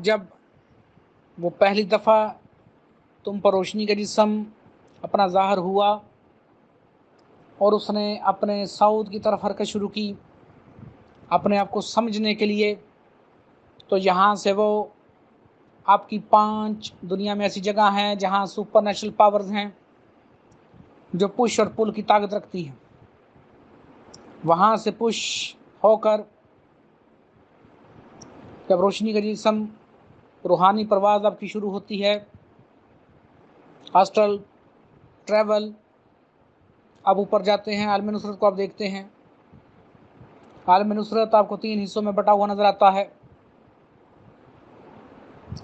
جب وہ پہلی دفعہ تم پر روشنی کا جسم اپنا ظاہر ہوا اور اس نے اپنے صعود کی طرف حرکت شروع کی اپنے آپ کو سمجھنے کے لیے، تو یہاں سے وہ آپ کی 5 دنیا میں ایسی جگہ ہیں جہاں سپر نیچرل پاورز ہیں جو پش اور پل کی طاقت رکھتی ہیں. وہاں سے پش ہو کر جب روشنی کا جسم روحانی پرواز آپ کی شروع ہوتی ہے، آسٹرل ٹریول، آپ اوپر جاتے ہیں، عالم نصرت کو آپ دیکھتے ہیں. عالم نصرت آپ کو 3 حصوں میں بٹا ہوا نظر آتا ہے.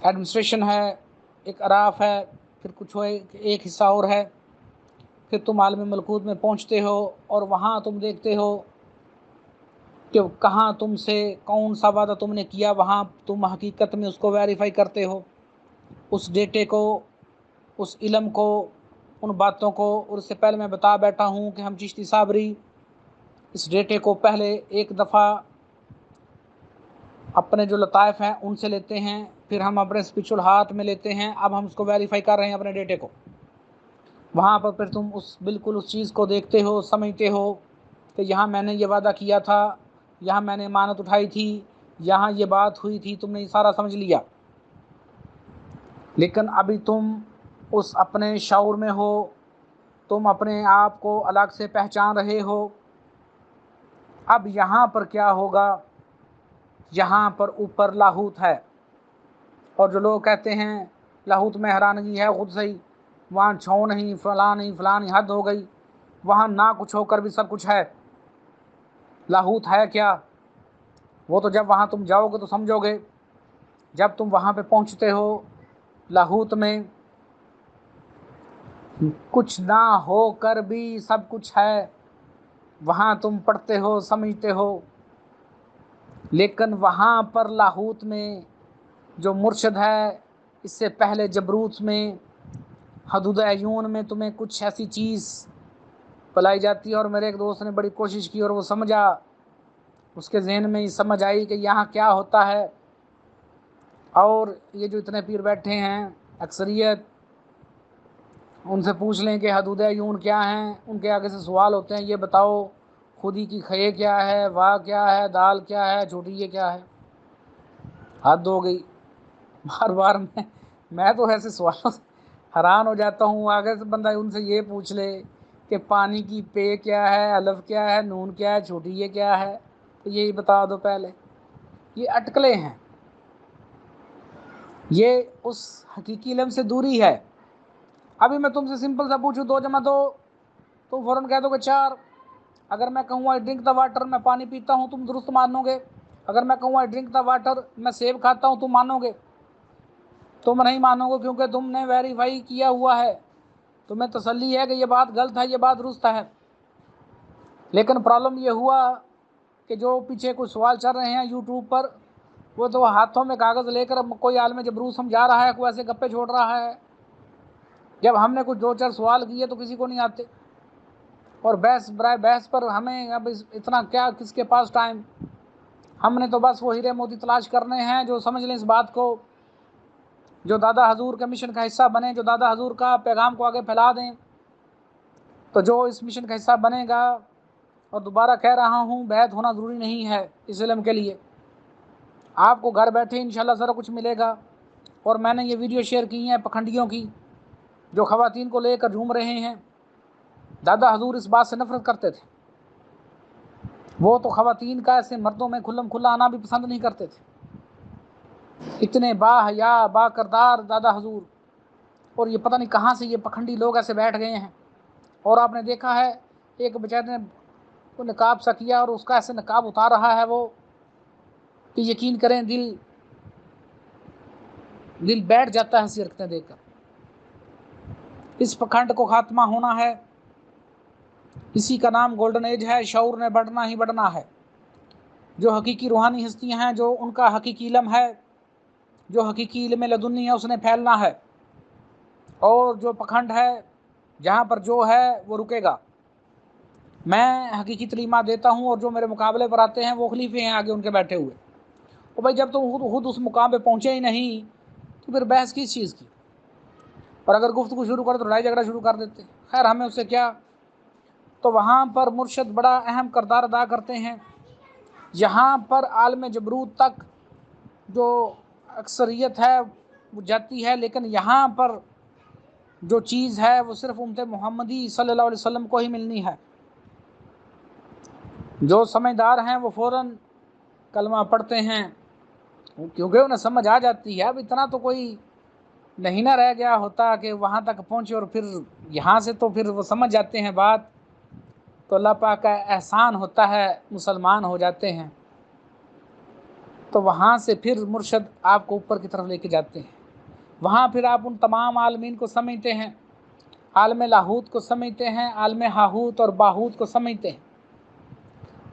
ایڈمنسٹریشن ہے، ایک اراف ہے، پھر کچھ ایک حصہ اور ہے. پھر تم عالم ملکوت میں پہنچتے ہو اور وہاں تم دیکھتے ہو کہ کہاں تم سے کون سا وعدہ تم نے کیا، وہاں تم حقیقت میں اس کو ویریفائی کرتے ہو، اس ڈیٹے کو، اس علم کو، ان باتوں کو. اور اس سے پہلے میں بتا بیٹھا ہوں کہ ہم چشتی صابری اس ڈیٹے کو پہلے ایک دفعہ اپنے جو لطائف ہیں ان سے لیتے ہیں، پھر ہم اپنے اسپرچول ہاتھ میں لیتے ہیں. اب ہم اس کو ویریفائی کر رہے ہیں اپنے ڈیٹے کو. وہاں پر پھر تم بالکل اس چیز کو دیکھتے ہو، سمجھتے ہو کہ یہاں میں نے یہ وعدہ کیا تھا، یہاں میں نے امانت اٹھائی تھی، یہاں یہ بات ہوئی تھی، تم نے یہ سارا سمجھ لیا. لیکن ابھی تم اس اپنے شعور میں ہو، تم اپنے آپ کو الگ سے پہچان رہے ہو. اب یہاں پر کیا ہوگا؟ یہاں پر اوپر لاہوت ہے، اور جو لوگ کہتے ہیں لاہوت میں حیرانگی ہے خود سے ہی، وہاں چھو نہیں، فلاں نہیں، فلاں نہیں، حد ہو گئی، وہاں نہ کچھ ہو کر بھی سب کچھ ہے. لاہوت ہے کیا؟ وہ تو جب وہاں تم جاؤ گے تو سمجھو گے. جب تم وہاں پہ پہنچتے ہو لاہوت میں، کچھ نہ ہو کر بھی سب کچھ ہے. وہاں تم پڑھتے ہو، سمجھتے ہو. لیکن وہاں پر لاہوت میں جو مرشد ہے، اس سے پہلے جبروت میں، حدود عیون میں تمہیں کچھ ایسی چیز پلائی جاتی ہے. اور میرے ایک دوست نے بڑی کوشش کی اور وہ سمجھا، اس کے ذہن میں یہ سمجھ آئی کہ یہاں کیا ہوتا ہے. اور یہ جو اتنے پیر بیٹھے ہیں اکثریت، ان سے پوچھ لیں کہ حدود عیون کیا ہیں، ان کے آگے سے سوال ہوتے ہیں یہ بتاؤ خودی کی خے کیا ہے، واہ کیا ہے، دال کیا ہے، چھوٹی یہ کیا ہے. حد ہو گئی. بار بار میں تو ایسے سوالوں سے حیران ہو جاتا ہوں. آگے سے بندہ ان سے یہ پوچھ لے کہ پانی کی پے کیا ہے، الف کیا ہے، نون کیا ہے، چھوٹی یہ کیا ہے، تو یہی بتا دو پہلے. یہ اٹکلے ہیں، یہ اس حقیقی علم سے دوری ہے. ابھی میں تم سے سمپل سا پوچھوں 2 + 2، تم فوراً کہہ دو کہ 4. اگر میں کہوں آئی ڈرنک دا واٹر، میں پانی پیتا ہوں، تم درست مانو گے. اگر میں کہوں آئی ڈرنک دا واٹر، میں سیب کھاتا ہوں، تم مانو گے؟ تم نہیں مانو گے، کیونکہ تم نے ویریفائی کیا ہوا ہے، تمہیں تسلی ہے کہ یہ بات غلط ہے، یہ بات درست ہے. لیکن پرابلم یہ ہوا کہ جو پیچھے کچھ سوال چل رہے ہیں یوٹیوب پر، وہ تو ہاتھوں میں کاغذ لے کر کوئی عالم جبروت سمجھا رہا ہے، کوئی ایسے گپے چھوڑ رہا ہے. جب ہم نے کچھ 2-4 سوال کیے تو کسی کو نہیں آتے، اور بحث برائے بحث پر ہمیں اب اتنا کیا، کس کے پاس ٹائم. ہم نے تو بس وہ ہیرے موتی تلاش کرنے ہیں جو سمجھ لیں اس بات کو، جو دادا حضور کے مشن کا حصہ بنے، جو دادا حضور کا پیغام کو آگے پھیلا دیں. تو جو اس مشن کا حصہ بنے گا، اور دوبارہ کہہ رہا ہوں بیعت ہونا ضروری نہیں ہے اس علم کے لیے، آپ کو گھر بیٹھے انشاءاللہ سارا کچھ ملے گا. اور میں نے یہ ویڈیو شیئر کی ہیں پکھنڈیوں کی، جو خواتین کو لے کر جھوم رہے ہیں. دادا حضور اس بات سے نفرت کرتے تھے، وہ تو خواتین کا ایسے مردوں میں کھلم کھلا آنا بھی پسند نہیں کرتے تھے. اتنے با حیا با کردار دادا حضور، اور یہ پتہ نہیں کہاں سے یہ پکھنڈی لوگ ایسے بیٹھ گئے ہیں. اور آپ نے دیکھا ہے ایک بیچارے نے وہ نقاب سا کیا، اور اس کا ایسے نقاب اتار رہا ہے وہ کہ یقین کریں دل بیٹھ جاتا ہے ایسی حرکتیں دیکھ کر. اس پکھنڈ کو خاتمہ ہونا ہے، اسی کا نام گولڈن ایج ہے. شعور نے بڑھنا ہی بڑھنا ہے. جو حقیقی روحانی ہستیاں ہیں، جو ان کا حقیقی علم ہے، جو حقیقی علم لدنی ہے، اس نے پھیلنا ہے. اور جو پکھنڈ ہے، جہاں پر جو ہے وہ رکے گا. میں حقیقی تعلیمات دیتا ہوں، اور جو میرے مقابلے پر آتے ہیں وہ خلیفے ہیں آگے ان کے بیٹھے ہوئے، تو بھائی جب تم خود اس مقام پہ پہنچے ہی نہیں تو پھر بحث کس چیز کی؟ اور اگر گفتگو شروع کر تو لڑائی جھگڑا شروع کر دیتے. خیر ہمیں اس سے کیا. تو وہاں پر مرشد بڑا اہم کردار ادا کرتے ہیں. یہاں پر عالم جبروت تک جو اکثریت ہے وہ جاتی ہے، لیکن یہاں پر جو چیز ہے وہ صرف امت محمدی صلی اللہ علیہ وسلم کو ہی ملنی ہے. جو سمجھدار ہیں وہ فوراً کلمہ پڑھتے ہیں کیونکہ انہیں سمجھ آ جاتی ہے. اب اتنا تو کوئی نہیں نہ رہ گیا ہوتا کہ وہاں تک پہنچے، اور پھر یہاں سے تو پھر وہ سمجھ جاتے ہیں بات. تو اللہ پاک کا احسان ہوتا ہے، مسلمان ہو جاتے ہیں. تو وہاں سے پھر مرشد آپ کو اوپر کی طرف لے کے جاتے ہیں. وہاں پھر آپ ان تمام عالمین کو سمجھتے ہیں، عالم لاہوت کو سمجھتے ہیں، عالم ہاہوت اور باہوت کو سمجھتے ہیں.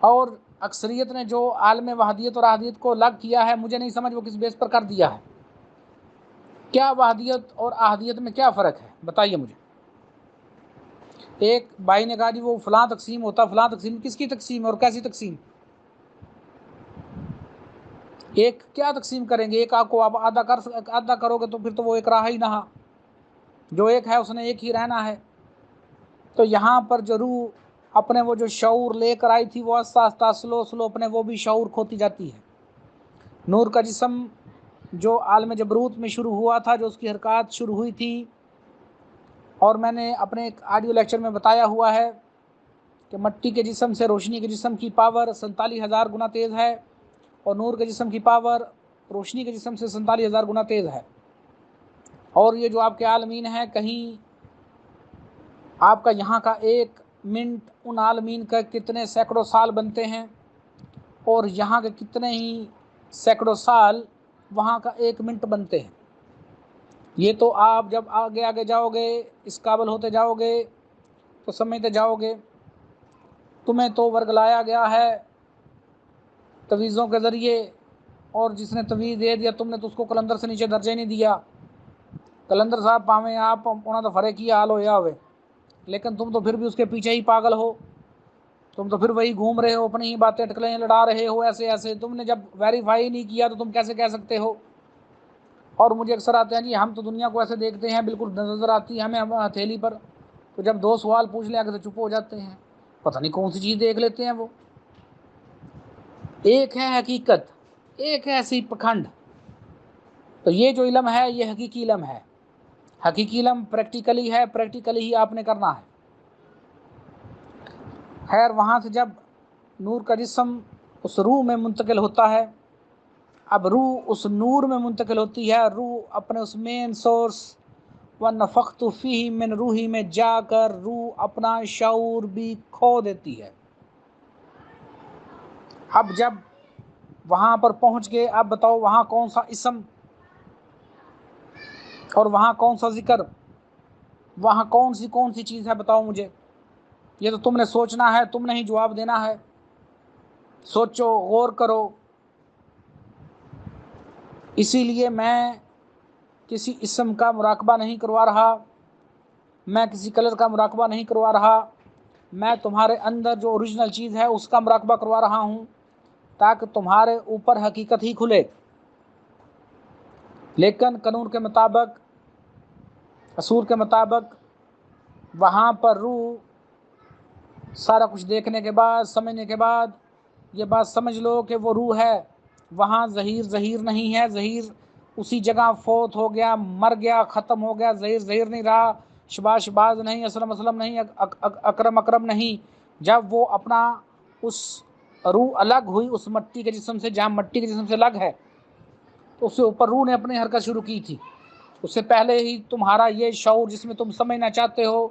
اور اکثریت نے جو عالم وحدیت اور احدیت کو الگ کیا ہے، مجھے نہیں سمجھ وہ کس بیس پر کر دیا ہے. کیا وحدیت اور احدیت میں کیا فرق ہے بتائیے مجھے. ایک بھائی نے کہا جی وہ فلاں تقسیم ہوتا، فلاں تقسیم کس کی تقسیم اور کیسی تقسیم؟ ایک کیا تقسیم کریں گے؟ ایک آپ کو آپ آدھا کرو گے تو پھر تو وہ ایک راہ ہی نہ. جو ایک ہے اس نے ایک ہی رہنا ہے. تو یہاں پر جو روح اپنے وہ جو شعور لے کر آئی تھی وہ آہستہ آہستہ سلو اپنے وہ بھی شعور کھوتی جاتی ہے. نور کا جسم جو عالم جبروت میں شروع ہوا تھا، جو اس کی حرکات شروع ہوئی تھی، اور میں نے اپنے ایک آڈیو لیکچر میں بتایا ہوا ہے کہ مٹی کے جسم سے روشنی کے جسم کی پاور 47,000 گنا تیز ہے، اور نور کے جسم کی پاور روشنی کے جسم سے 47,000 گنا تیز ہے. اور یہ جو آپ کے عالمین ہیں، کہیں آپ کا یہاں کا 1 منٹ ان عالمین کا کتنے سینکڑوں سال بنتے ہیں، اور یہاں کے کتنے ہی سینکڑوں سال وہاں کا 1 منٹ بنتے ہیں. یہ تو آپ جب آگے آگے جاؤ گے، اس قابل ہوتے جاؤ گے تو سمجھتے جاؤ گے. تمہیں تو ورگلایا گیا ہے تویزوں کے ذریعے، اور جس نے تویز دے دیا تم نے تو اس کو کلندر سے نیچے درجہ نہیں دیا. کلندر صاحب پاویں آپ انہوں تو فرق ہی حال ہویا ہوئے، لیکن تم تو پھر بھی اس کے پیچھے ہی پاگل ہو. تم تو پھر وہی گھوم رہے ہو، اپنی ہی باتیں ٹکلیں لڑا رہے ہو ایسے. تم نے جب ویریفائی نہیں کیا تو تم کیسے کہہ سکتے ہو؟ اور مجھے اکثر آتے ہیں جی ہم تو دنیا کو ایسے دیکھتے ہیں، بالکل نظر آتی ہے ہمیں ہتھیلی پر، تو جب 2 سوال پوچھ لیں آگے تو چپ ہو جاتے ہیں. پتہ نہیں کون سی چیز دیکھ لیتے ہیں وہ. ایک ہے حقیقت، ایک ہے ایسی پکھنڈ. تو یہ جو علم ہے یہ حقیقی علم ہے. حقیقی علم پریکٹیکلی ہے، پریکٹیکلی ہی آپ نے کرنا ہے. خیر وہاں سے جب نور کا جسم اس روح میں منتقل ہوتا ہے، اب روح اس نور میں منتقل ہوتی ہے. روح اپنے اس مین سورس وَنَفَخْتُ فِيهِ مِنْ روحی میں جا کر روح اپنا شعور بھی کھو دیتی ہے. اب جب وہاں پر پہنچ گئے، اب بتاؤ وہاں کون سا اسم اور وہاں کون سا ذکر، وہاں کون سی چیز ہے بتاؤ مجھے. یہ تو تم نے سوچنا ہے، تم نے ہی جواب دینا ہے. سوچو، غور کرو. اسی لیے میں کسی اسم کا مراقبہ نہیں کروا رہا، میں کسی کلر کا مراقبہ نہیں کروا رہا. میں تمہارے اندر جو اوریجنل چیز ہے اس کا مراقبہ کروا رہا ہوں، تاکہ تمہارے اوپر حقیقت ہی کھلے. لیکن قانون کے مطابق، اصول کے مطابق، وہاں پر روح سارا کچھ دیکھنے کے بعد، سمجھنے کے بعد یہ بات سمجھ لو کہ وہ روح ہے. وہاں ظہیر نہیں ہے. ظہیر اسی جگہ فوت ہو گیا، مر گیا، ختم ہو گیا. ظہیر نہیں رہا، شباز نہیں، اسلم نہیں، اکرم نہیں. جب وہ اپنا اس روح الگ ہوئی اس مٹی کے جسم سے، جہاں مٹی کے جسم سے الگ ہے، تو اس سے اوپر روح نے اپنی حرکت شروع کی تھی. اس سے پہلے ہی تمہارا یہ شعور جس میں تم سمجھنا چاہتے ہو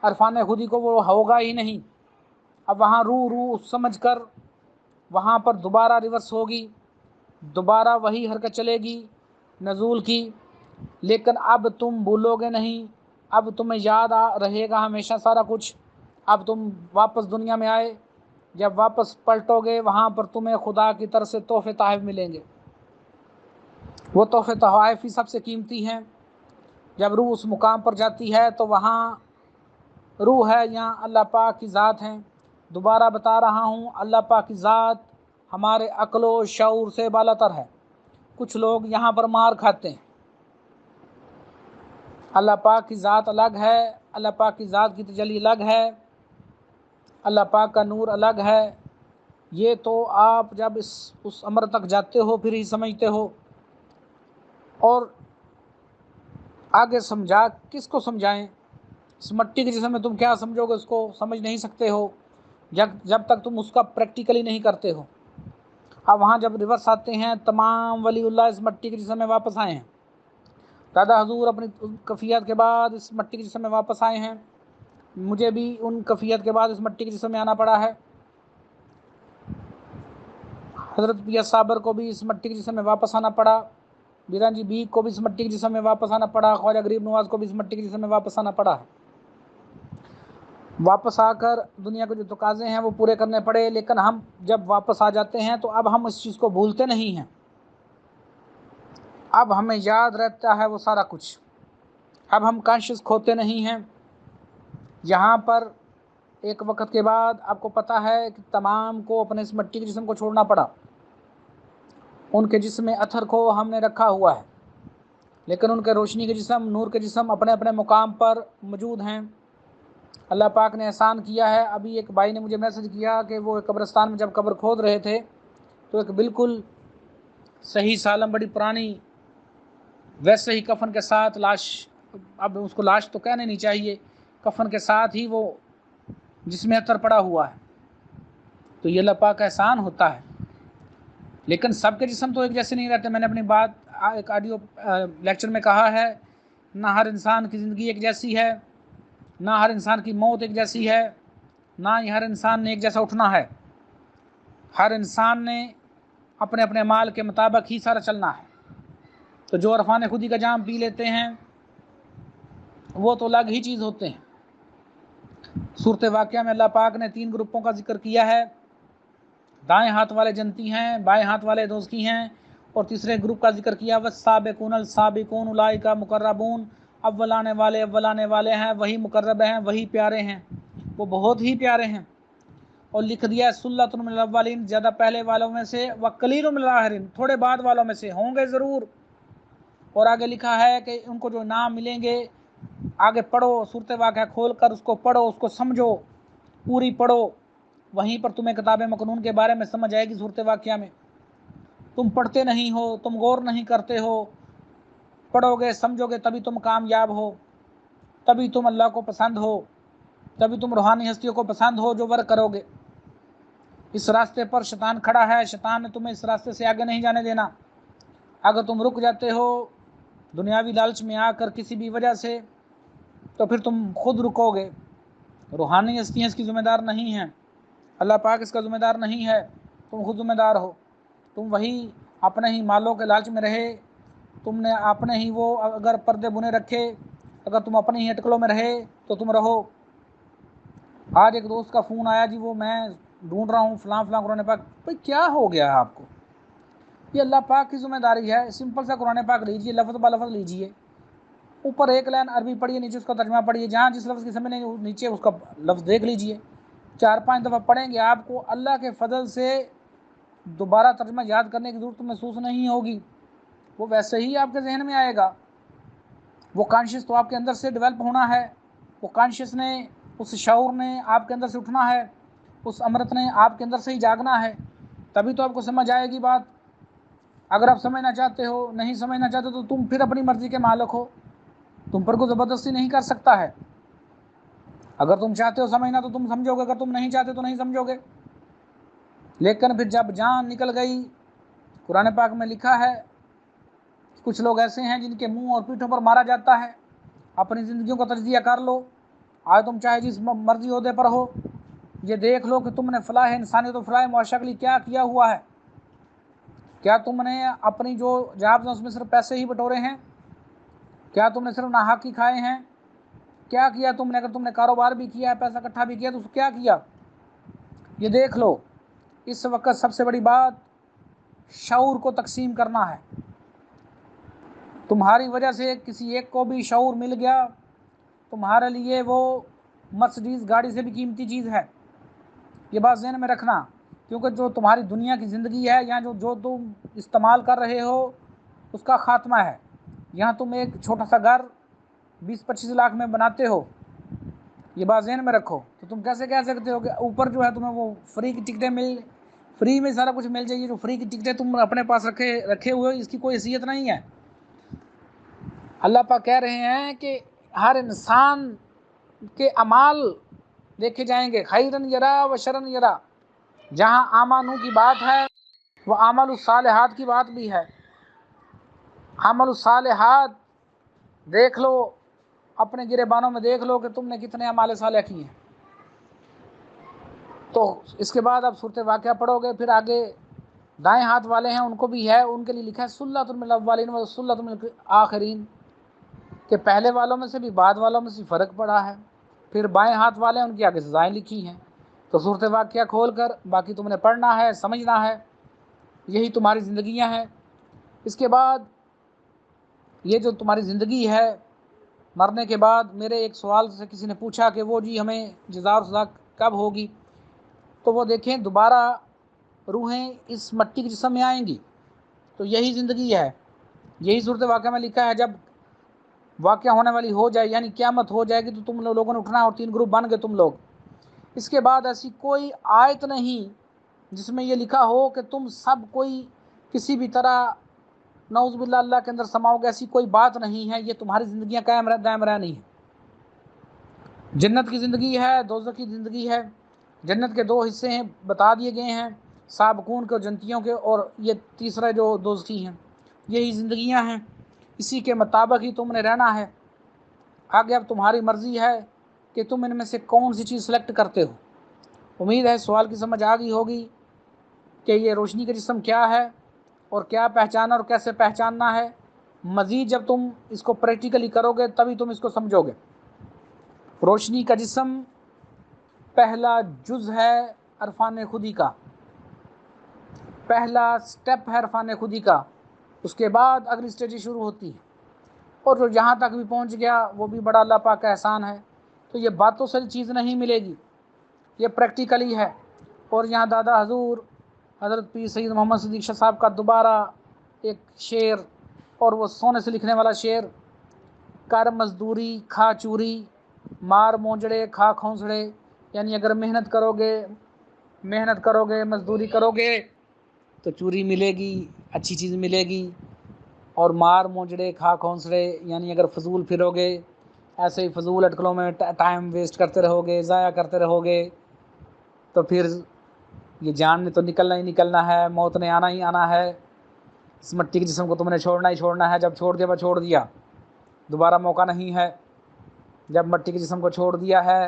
عرفان خودی کو، وہ ہوگا ہی نہیں. اب وہاں روح سمجھ کر وہاں پر دوبارہ ریورس ہوگی، دوبارہ وہی حرکت چلے گی نزول کی. لیکن اب تم بھولو گے نہیں، اب تمہیں یاد رہے گا ہمیشہ سارا کچھ. اب تم واپس دنیا میں آئے، جب واپس پلٹو گے وہاں پر تمہیں خدا کی طرف سے تحفے تحائف ملیں گے. وہ تحفے تحائف ہی سب سے قیمتی ہیں. جب روح اس مقام پر جاتی ہے تو وہاں روح ہے، یہاں اللہ پاک کی ذات ہیں. دوبارہ بتا رہا ہوں، اللہ پاک کی ذات ہمارے عقل و شعور سے بالاتر ہے۔ کچھ لوگ یہاں پر مار کھاتے ہیں۔ اللہ پاک کی ذات الگ ہے، اللہ پاک کی ذات کی تجلی الگ ہے، اللہ پاک کا نور الگ ہے۔ یہ تو آپ جب اس امر تک جاتے ہو پھر ہی سمجھتے ہو، اور آگے سمجھا کس کو سمجھائیں؟ اس مٹی کے جسم میں تم کیا سمجھو گے؟ اس کو سمجھ نہیں سکتے ہو جب تک تم اس کا پریکٹیکلی نہیں کرتے ہو۔ اب وہاں جب ریورس آتے ہیں، تمام ولی اللہ اس مٹی کے جسم میں واپس آئے ہیں۔ دادا حضور اپنی کفیت کے بعد اس مٹی کے جسم میں واپس آئے ہیں، مجھے بھی ان کفیت کے بعد اس مٹی کے جسم میں آنا پڑا ہے۔ حضرت پیا صابر کو بھی اس مٹی کے جسم میں واپس آنا پڑا، بیران جی بی کو بھی اس مٹی کے جسم میں واپس آنا پڑا، خواجہ غریب نواز کو بھی اس مٹی کے جسم میں واپس آنا پڑا ہے۔ واپس آ کر دنیا کے جو تقاضے ہیں وہ پورے کرنے پڑے، لیکن ہم جب واپس آ جاتے ہیں تو اب ہم اس چیز کو بھولتے نہیں ہیں، اب ہمیں یاد رہتا ہے وہ سارا کچھ، اب ہم کانشیس کھوتے نہیں ہیں۔ یہاں پر ایک وقت کے بعد آپ کو پتہ ہے کہ تمام کو اپنے اس مٹی کے جسم کو چھوڑنا پڑا۔ ان کے جسم اتھر کو ہم نے رکھا ہوا ہے، لیکن ان کے روشنی کے جسم، نور کے جسم اپنے اپنے مقام پر موجود ہیں۔ اللہ پاک نے احسان کیا ہے۔ ابھی ایک بھائی نے مجھے میسج کیا کہ وہ قبرستان میں جب قبر کھود رہے تھے تو ایک بالکل صحیح سالم بڑی پرانی ویسے ہی کفن کے ساتھ لاش، اب اس کو لاش تو کہنے نہیں چاہیے، کفن کے ساتھ ہی وہ جسم اتھر پڑا ہوا ہے۔ تو یہ اللہ پاک کا احسان ہوتا ہے، لیکن سب کے جسم تو ایک جیسے نہیں رہتے۔ میں نے اپنی بات ایک آڈیو لیکچر میں کہا ہے، نہ ہر انسان کی زندگی ایک جیسی ہے، نہ ہر انسان کی موت ایک جیسی ہے، نہ ہی ہر انسان نے ایک جیسا اٹھنا ہے۔ ہر انسان نے اپنے اپنے مال کے مطابق ہی سارا چلنا ہے۔ تو جو عرفان خودی کا جام پی لیتے ہیں وہ تو الگ ہی چیز ہوتے ہیں۔ صورت واقعہ میں اللہ پاک نے 3 گروپوں کا ذکر کیا ہے، دائیں ہاتھ والے جنتی ہیں، بائیں ہاتھ والے دوزخی ہیں، اور تیسرے گروپ کا ذکر کیا والسابقون السابقون اولئک مقربون، اول آنے والے ہیں، وہی مقرب ہیں، وہی پیارے ہیں، وہ بہت ہی پیارے ہیں۔ اور لکھ دیا ہے سلۃ من الاولین، زیادہ پہلے والوں میں سے، وقلیل من الاخرین، تھوڑے بعد والوں میں سے ہوں گے ضرور۔ اور آگے لکھا ہے کہ ان کو جو نام ملیں گے، آگے پڑھو صورت واقعہ کھول کر، اس کو پڑھو، اس کو سمجھو، پوری پڑھو، وہیں پر تمہیں کتاب مکنون کے بارے میں سمجھ آئے گی۔ صورت واقعہ میں تم پڑھتے نہیں ہو، تم غور نہیں کرتے ہو، پڑھو گے سمجھو گے تبھی تم کامیاب ہو، تبھی تم اللہ کو پسند ہو، تبھی تم روحانی ہستیوں کو پسند ہو جو ورک کرو گے۔ اس راستے پر شیطان کھڑا ہے، شیطان نے تمہیں اس راستے سے آگے نہیں جانے دینا۔ اگر تم رک جاتے ہو دنیاوی لالچ میں آ کر کسی بھی وجہ سے، تو پھر تم خود رکو گے۔ روحانی ہستیاں اس کی ذمہ دار نہیں ہیں، اللہ پاک اس کا ذمہ دار نہیں ہے، تم خود ذمہ دار ہو۔ تم وہی اپنے ہی مالوں کے لالچ میں رہے، تم نے اپنے ہی وہ اگر پردے بنے رکھے، اگر تم اپنے ہی اٹکلوں میں رہے تو تم رہو۔ آج ایک دوست کا فون آیا، جی وہ میں ڈھونڈ رہا ہوں فلاں قرآن پاک۔ بھائی کیا ہو گیا ہے آپ کو؟ یہ اللہ پاک کی ذمہ داری ہے۔ سمپل سا قرآن پاک لیجئے، لفظ با لفظ لیجئے، اوپر ایک لائن عربی پڑھیے، نیچے اس کا ترجمہ پڑھیے، جہاں جس لفظ کی سمجھ نہیں نیچے اس کا لفظ دیکھ لیجئے۔ 4-5 دفعہ پڑھیں گے، آپ کو اللہ کے فضل سے دوبارہ ترجمہ یاد کرنے کی ضرورت محسوس نہیں ہوگی، وہ ویسے ہی آپ کے ذہن میں آئے گا۔ وہ کانشیس تو آپ کے اندر سے ڈیولپ ہونا ہے، وہ کانشیس نے، اس شعور نے آپ کے اندر سے اٹھنا ہے، اس امرت نے آپ کے اندر سے ہی جاگنا ہے، تبھی تو آپ کو سمجھ آئے گی بات۔ اگر آپ سمجھنا چاہتے ہو، نہیں سمجھنا چاہتے تو تم پھر اپنی مرضی کے مالک ہو، تم پر کوئی زبردستی نہیں کر سکتا ہے۔ اگر تم چاہتے ہو سمجھنا تو تم سمجھو گے، اگر تم نہیں چاہتے تو نہیں سمجھو گے۔ لیکن پھر جب جان نکل گئی، قرآن پاک میں لکھا ہے کچھ لوگ ایسے ہیں جن کے منہ اور پیٹھوں پر مارا جاتا ہے۔ اپنی زندگیوں کا تجزیہ کر لو، آج تم چاہے جس مرضی عہدے پر ہو، یہ دیکھ لو کہ تم نے فلاح انسانیت و فلاح معاشرہ کے لیے کیا کیا ہوا ہے۔ کیا تم نے اپنی جو جابز ہیں اس میں صرف پیسے ہی بٹورے ہیں؟ کیا تم نے صرف ناحقی کھائے ہیں؟ کیا کیا تم نے؟ اگر تم نے کاروبار بھی کیا ہے، پیسہ اکٹھا بھی کیا، تو کیا کیا؟ یہ دیکھ لو۔ اس وقت سب سے بڑی بات شعور کو تقسیم کرنا ہے۔ تمہاری وجہ سے کسی ایک کو بھی شعور مل گیا، تمہارے لیے وہ مرسڈیز گاڑی سے بھی قیمتی چیز ہے۔ یہ بات ذہن میں رکھنا، کیونکہ جو تمہاری دنیا کی زندگی ہے، یہاں جو تم استعمال کر رہے ہو اس کا خاتمہ ہے۔ یہاں تم ایک چھوٹا سا گھر 20-25 لاکھ میں بناتے ہو، یہ بات ذہن میں رکھو۔ تو تم کیسے کہہ سکتے ہو کہ اوپر جو ہے تمہیں وہ فری کی ٹکٹیں فری میں سارا کچھ مل جائے؟ جو فری کی ٹکٹیں تم اپنے پاس رکھے ہوئے ہو، اس کی کوئی حیثیت نہیں ہے۔ اللہ پاک کہہ رہے ہیں کہ ہر انسان کے اعمال دیکھے جائیں گے، خیرن یرا و شرن یرا۔ جہاں آمانو کی بات ہے وہ عمل الصالحات کی بات بھی ہے۔ عمل الصالحات دیکھ لو، اپنے گریبانوں میں دیکھ لو کہ تم نے کتنے اعمال صالح کیے ہیں۔ تو اس کے بعد اب صورت واقعہ پڑھو گے، پھر آگے دائیں ہاتھ والے ہیں ان کو بھی ہے، ان کے لیے لکھا ہے سلۃ من الاولین و سلۃ من الآخرین، کہ پہلے والوں میں سے بھی بعد والوں میں سے فرق پڑا ہے۔ پھر بائیں ہاتھ والے ہیں، ان کی آگے سزائیں لکھی ہیں۔ تو صورت واقعہ کھول کر باقی تم نے پڑھنا ہے، سمجھنا ہے، یہی تمہاری زندگیاں ہیں۔ اس کے بعد یہ جو تمہاری زندگی ہے، مرنے کے بعد میرے ایک سوال سے کسی نے پوچھا کہ وہ جی ہمیں جزا اور سزا کب ہوگی؟ تو وہ دیکھیں دوبارہ روحیں اس مٹی کے جسم میں آئیں گی، تو یہی زندگی ہے، یہی صورت واقعہ میں لکھا ہے۔ جب واقعہ ہونے والی ہو جائے، یعنی قیامت ہو جائے گی، تو تم لوگوں نے اٹھنا ہے، اور 3 گروپ بن گئے تم لوگ۔ اس کے بعد ایسی کوئی آیت نہیں جس میں یہ لکھا ہو کہ تم سب کوئی کسی بھی طرح نعوذ باللہ اللہ کے اندر سماؤ گے، ایسی کوئی بات نہیں ہے۔ یہ تمہاری زندگیاں قائم دائم رہنی ہے۔ جنت کی زندگی ہے، دوزخ کی زندگی ہے۔ جنت کے 2 حصے ہیں، بتا دیے گئے ہیں، سابقون کے اور جنتیوں کے، اور یہ تیسرا جو دوزخی ہیں۔ یہی زندگیاں ہیں، اسی کے مطابق ہی تم نے رہنا ہے۔ آگے اب تمہاری مرضی ہے کہ تم ان میں سے کون سی چیز سلیکٹ کرتے ہو۔ امید ہے سوال کی سمجھ آ گئی ہوگی کہ یہ روشنی کا جسم کیا ہے اور کیا پہچانا اور کیسے پہچاننا ہے۔ مزید جب تم اس کو پریکٹیکلی کرو گے تبھی تم اس کو سمجھو گے۔ روشنی کا جسم پہلا جز ہے عرفان خودی کا، پہلا سٹیپ ہے عرفان خودی کا۔ اس کے بعد اگلی سٹیج شروع ہوتی ہے، اور جو یہاں تک بھی پہنچ گیا وہ بھی بڑا اللہ پاک کا احسان ہے۔ تو یہ باتوں سے چیز نہیں ملے گی، یہ پریکٹیکلی ہے۔ اور یہاں دادا حضور حضرت پیر سید محمد صدیق شاہ صاحب کا دوبارہ ایک شعر، اور وہ سونے سے لکھنے والا شعر، کر مزدوری کھا چوری، مار مونجڑے کھا کھونسڑے، یعنی اگر محنت کرو گے مزدوری کرو گے تو چوری ملے گی، اچھی چیز ملے گی، اور مار مونجڑے کھا کھونسڑے یعنی اگر فضول پھرو گے، ایسے ہی فضول اٹکلوں میں ٹائم ویسٹ کرتے رہو گے، ضائع کرتے رہو گے، تو پھر یہ جان نے تو نکلنا ہی نکلنا ہے، موت نے آنا ہی آنا ہے۔ اس مٹی کے جسم کو تم نے چھوڑنا ہی چھوڑنا ہے۔ جب چھوڑ دیا بس چھوڑ دیا، دوبارہ موقع نہیں ہے۔ جب مٹی کے جسم کو چھوڑ دیا ہے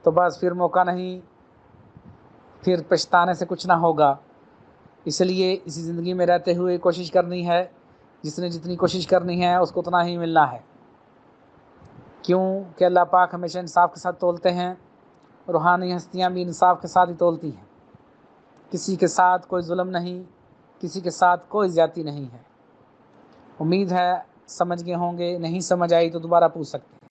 تو بس پھر موقع نہیں، پھر پچھتانے سے کچھ نہ ہوگا۔ اس لیے اسی زندگی میں رہتے ہوئے کوشش کرنی ہے، جس نے جتنی کوشش کرنی ہے اس کو اتنا ہی ملنا ہے۔ کیوں کہ اللہ پاک ہمیشہ انصاف کے ساتھ تولتے ہیں، روحانی ہستیاں بھی انصاف کے ساتھ ہی تولتی ہیں۔ کسی کے ساتھ کوئی ظلم نہیں، کسی کے ساتھ کوئی زیادتی نہیں ہے۔ امید ہے سمجھ گئے ہوں گے، نہیں سمجھ آئی تو دوبارہ پوچھ سکتے ہیں۔